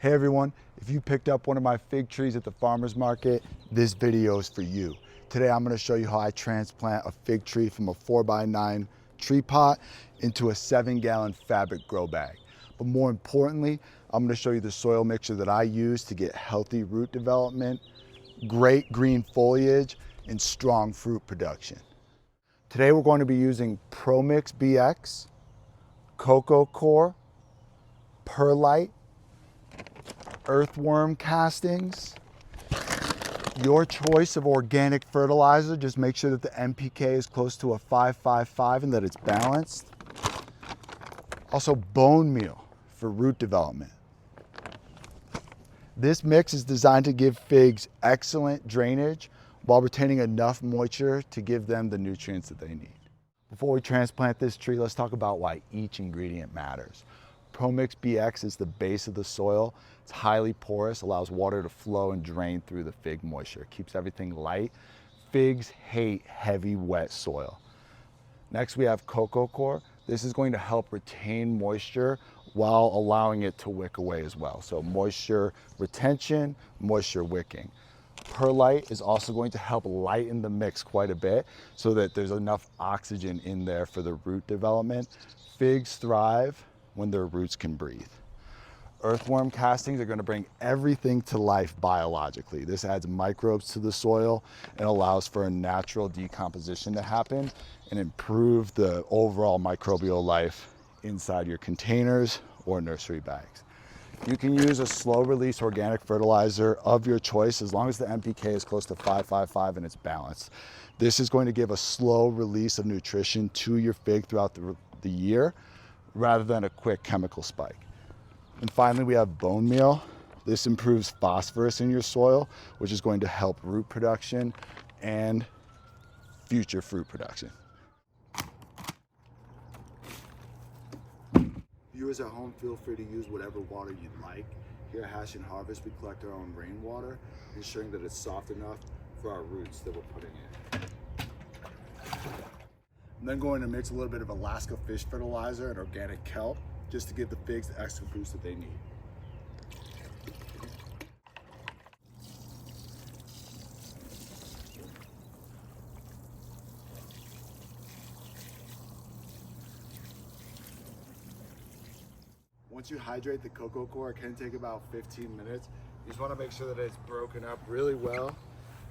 Hey everyone, if you picked up one of my fig trees at the farmer's market, this video is for you. Today I'm going to show you how I transplant a fig tree from a 4x9 tree pot into a 7-gallon fabric grow bag. But more importantly, I'm going to show you the soil mixture that I use to get healthy root development, great green foliage, and strong fruit production. Today we're going to be using Promix BX, Coco Coir, Perlite, Earthworm Castings, your choice of organic fertilizer. Just make sure that the NPK is close to a 5.55 and that it's balanced. Also bone meal for root development. This mix is designed to give figs excellent drainage while retaining enough moisture to give them the nutrients that they need. Before we transplant this tree, let's talk about why each ingredient matters. Promix BX is the base of the soil. It's highly porous, allows water to flow and drain through the fig moisture. It keeps everything light. Figs hate heavy, wet soil. Next, we have Coco Coir. This is going to help retain moisture while allowing it to wick away as well. So moisture retention, moisture wicking. Perlite is also going to help lighten the mix quite a bit so that there's enough oxygen in there for the root development. Figs thrive when their roots can breathe. Earthworm castings are going to bring everything to life biologically. This adds microbes to the soil and allows for a natural decomposition to happen and improve the overall microbial life inside your containers or nursery bags. You can use a slow release organic fertilizer of your choice as long as the NPK is close to 5.55 and it's balanced. This is going to give a slow release of nutrition to your fig throughout the year rather than a quick chemical spike. And finally, we have bone meal. This improves phosphorus in your soil, which is going to help root production and future fruit production. Viewers at home, feel free to use whatever water you'd like. Here at Hash&Harvest, we collect our own rainwater, ensuring that it's soft enough for our roots that we're putting in. I'm then going to mix a little bit of Alaska fish fertilizer and organic kelp just to give the figs the extra boost that they need. Once you hydrate the Coco Coir, it can take about 15 minutes. You just want to make sure that it's broken up really well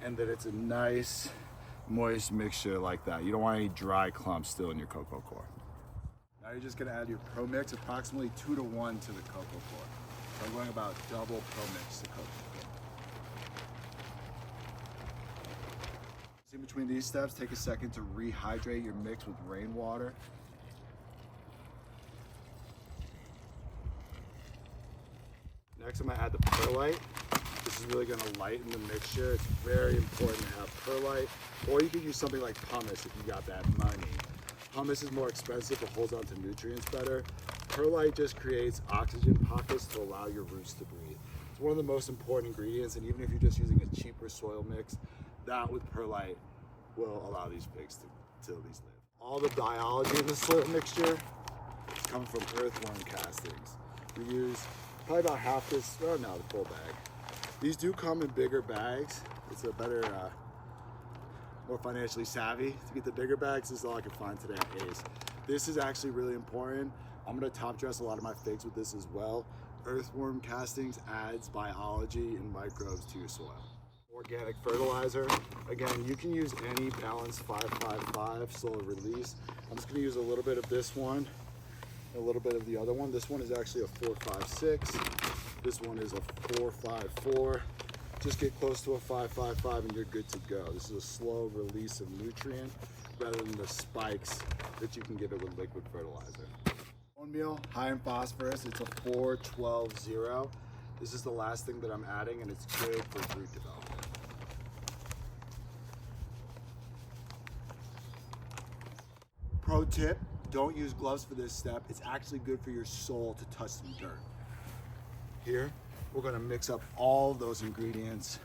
and that it's a nice moist mixture like that. You don't want any dry clumps still in your Coco Coir. Now you're just going to add your Promix, approximately 2-to-1 to the Coco Coir. So I'm going about double Promix to Coco Coir. So in between these steps, take a second to rehydrate your mix with rainwater. Next, I'm going to add the perlite. This is really going to lighten the mixture. It's very important to have perlite, or you could use something like pumice if you got that money. Pumice is more expensive but holds on to nutrients better. Perlite just creates oxygen pockets to allow your roots to breathe. It's one of the most important ingredients, and even if you're just using a cheaper soil mix, that with perlite will allow these figs to at least live. All the biology in the soil mixture comes from earthworm castings. We use probably about half this, oh no, the full bag. These do come in bigger bags. It's a better, more financially savvy to get the bigger bags. This is all I can find today at Ace. This is actually really important. I'm gonna top dress a lot of my figs with this as well. Earthworm castings adds biology and microbes to your soil. Organic fertilizer. Again, you can use any balanced 5.55 slow release. I'm just gonna use a little bit of this one, a little bit of the other one. This one is actually a 4.56. This one is a 4.54. Just get close to a 5.55 and you're good to go. This is a slow release of nutrient rather than the spikes that you can give it with liquid fertilizer. Bone meal, high in phosphorus. It's a 4.12.0. This is the last thing that I'm adding, and it's good for root development. Pro tip, don't use gloves for this step. It's actually good for your soul to touch some dirt. Here, we're gonna mix up all those ingredients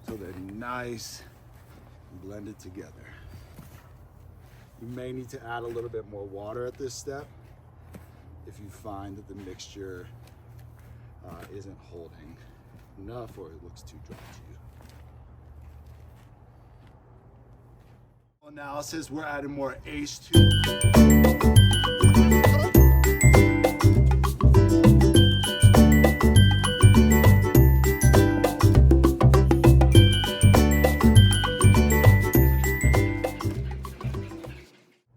so they're nice and blended together. You may need to add a little bit more water at this step if you find that the mixture isn't holding enough or it looks too dry to you. Analysis, we're adding more H2.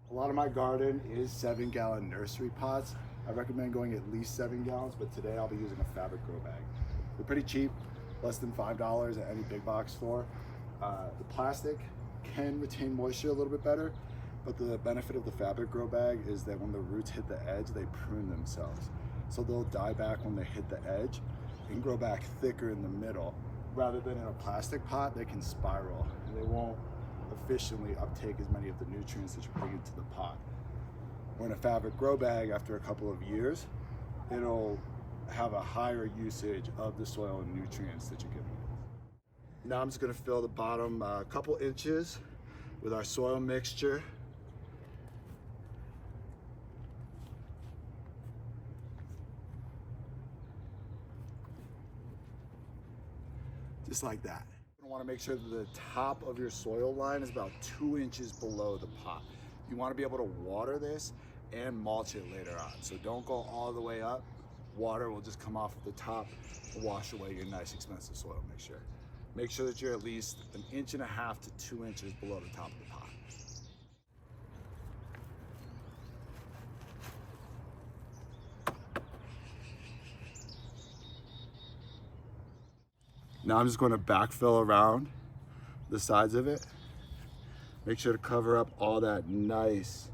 A lot of my garden is 7-gallon nursery pots. I recommend going at least 7 gallons, but today I'll be using a fabric grow bag. They're pretty cheap, less than $5 at any big box store. The plastic can retain moisture a little bit better, but the benefit of the fabric grow bag is that when the roots hit the edge, they prune themselves. So they'll die back when they hit the edge and grow back thicker in the middle. Rather than in a plastic pot, they can spiral and they won't efficiently uptake as many of the nutrients that you put into the pot. Or in a fabric grow bag, after a couple of years, it'll have a higher usage of the soil and nutrients that you're giving it. Now I'm just going to fill the bottom couple inches with our soil mixture. Just like that. You want to make sure that the top of your soil line is about 2 inches below the pot. You want to be able to water this and mulch it later on. So don't go all the way up. Water will just come off of the top to wash away your nice expensive soil mixture. Make sure that you're at least 1.5 to 2 inches below the top of the pot. Now I'm just going to backfill around the sides of it. Make sure to cover up all that nice,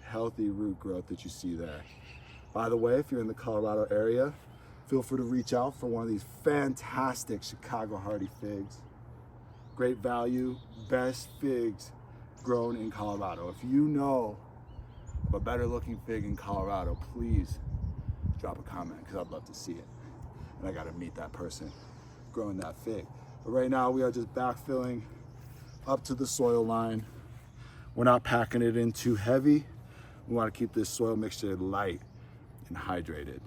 healthy root growth that you see there. By the way, if you're in the Colorado area, feel free to reach out for one of these fantastic Chicago hardy figs. Great value, best figs grown in Colorado. If you know of a better looking fig in Colorado, please drop a comment because I'd love to see it. And I got to meet that person growing that fig. But right now we are just backfilling up to the soil line. We're not packing it in too heavy. We want to keep this soil mixture light and hydrated.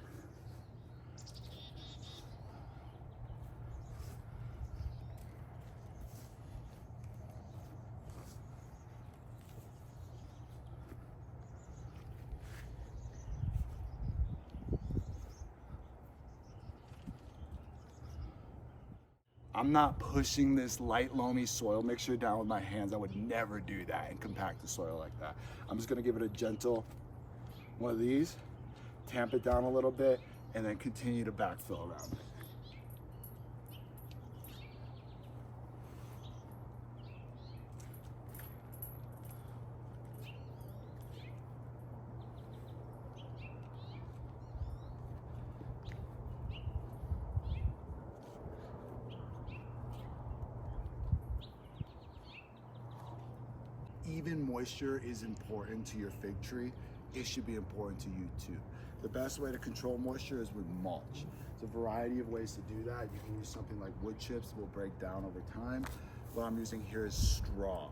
I'm not pushing this light loamy soil mixture down with my hands. I would never do that and compact the soil like that. I'm just gonna give it a gentle one of these, tamp it down a little bit, and then continue to backfill around it. Even moisture is important to your fig tree. It should be important to you too. The best way to control moisture is with mulch. There's a variety of ways to do that. You can use something like wood chips, will break down over time. What I'm using here is straw.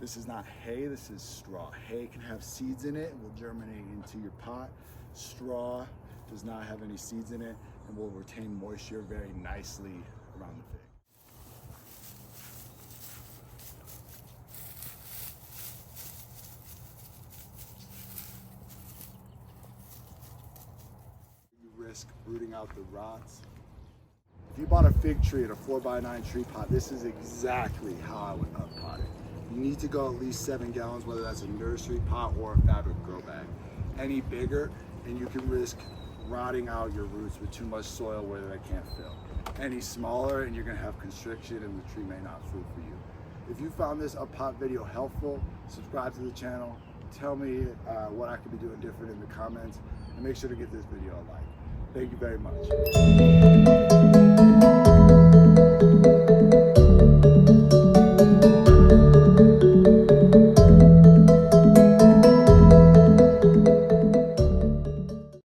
This is not hay, this is straw. Hay can have seeds in it and will germinate into your pot. Straw does not have any seeds in it and will retain moisture very nicely around the fig. Risk rooting out the rots. If you bought a fig tree in a 4x9 tree pot, this is exactly how I would uppot it. You need to go at least 7 gallons, whether that's a nursery pot or a fabric grow bag. Any bigger, and you can risk rotting out your roots with too much soil where they can't fill. Any smaller, and you're gonna have constriction and the tree may not fruit for you. If you found this uppot video helpful, subscribe to the channel. Tell me what I could be doing different in the comments, and make sure to give this video a like. Thank you very much.